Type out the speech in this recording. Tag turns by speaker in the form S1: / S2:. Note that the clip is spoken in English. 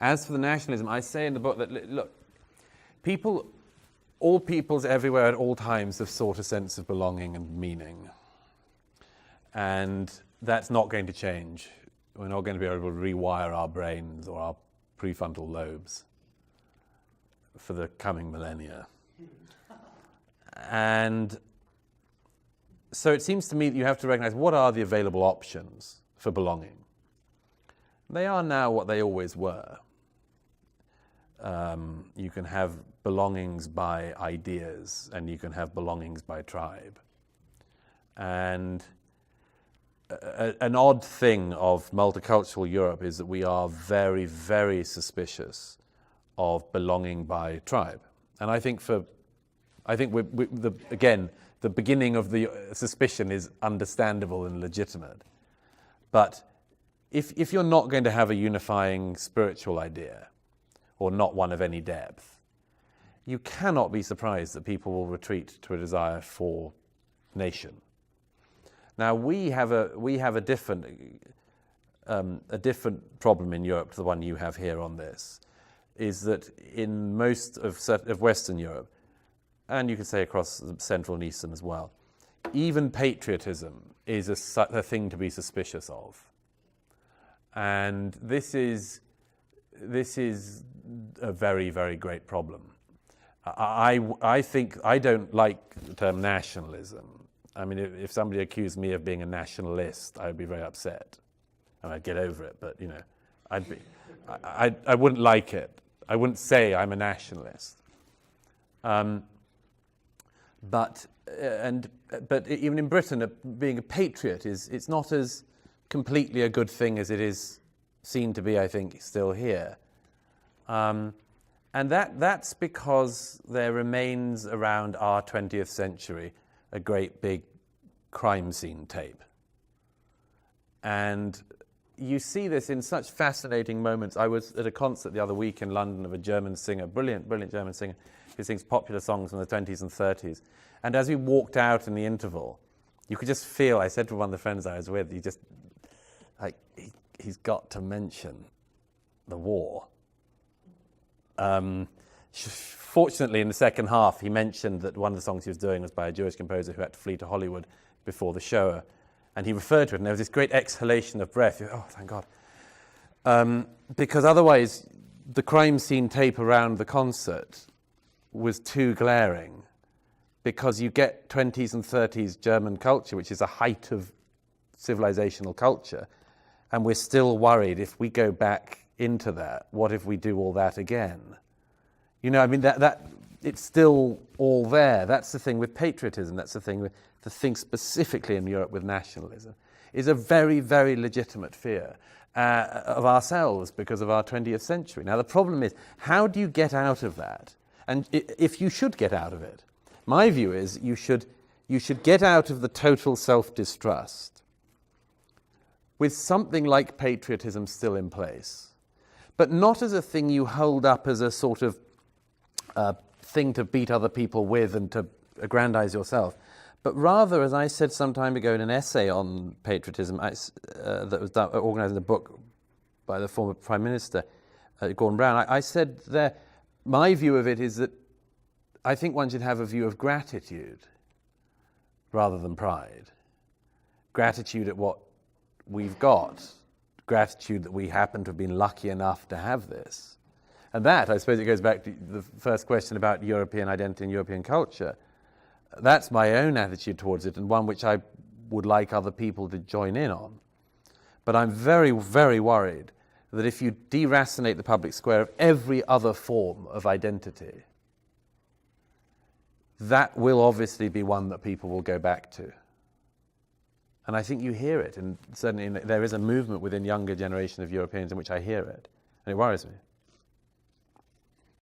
S1: As for the nationalism, I say in the book that, look, all peoples everywhere at all times have sought a sense of belonging and meaning. And that's not going to change. We're not going to be able to rewire our brains or our prefrontal lobes for the coming millennia. And so it seems to me that you have to recognize what are the available options for belonging. They are now what they always were. You can have belongings by ideas, and you can have belongings by tribe. And an odd thing of multicultural Europe is that we are very, very suspicious of belonging by tribe. And I think the beginning of the suspicion is understandable and legitimate. But if you're not going to have a unifying spiritual idea, or not one of any depth, you cannot be surprised that people will retreat to a desire for nation. Now we have a different problem in Europe to the one you have here on this, is that in most of Western Europe, and you could say across Central and Eastern as well, even patriotism is a thing to be suspicious of. And this is a very, very great problem. I think I don't like the term nationalism. I mean, if somebody accused me of being a nationalist, I would be very upset, and I'd get over it. But I wouldn't like it. I wouldn't say I'm a nationalist. But even in Britain, being a patriot it's not as completely a good thing as it is seen to be, I think, still here. And that's because there remains around our 20th century a great big crime scene tape. And you see this in such fascinating moments. I was at a concert the other week in London of a German singer, brilliant German singer, who sings popular songs from the 20s and 30s. And as we walked out in the interval, you could just feel, I said to one of the friends I was with, he's got to mention the war. Fortunately, in the second half, he mentioned that one of the songs he was doing was by a Jewish composer who had to flee to Hollywood before the show. And he referred to it, and there was this great exhalation of breath. Oh, thank God. Because otherwise, the crime scene tape around the concert was too glaring, because you get 20s and 30s German culture, which is a height of civilizational culture, and we're still worried if we go back into that, what if we do all that again? You know, I mean, that it's still all there. That's the thing with patriotism. That's the thing specifically in Europe with nationalism, is a very, very legitimate fear of ourselves because of our 20th century. Now, the problem is, how do you get out of that? And if you should get out of it, my view is you should get out of the total self-distrust with something like patriotism still in place, but not as a thing you hold up as a sort of thing to beat other people with and to aggrandize yourself, but rather, as I said some time ago in an essay on patriotism that was organized in a book by the former Prime Minister, Gordon Brown, I said there, my view of it is that I think one should have a view of gratitude rather than pride. Gratitude at what we've got, gratitude that we happen to have been lucky enough to have this. And that, I suppose it goes back to the first question about European identity and European culture. That's my own attitude towards it, and one which I would like other people to join in on. But I'm very, very worried that if you deracinate the public square of every other form of identity, that will obviously be one that people will go back to. And I think you hear it, and certainly there is a movement within younger generation of Europeans in which I hear it, and it worries me.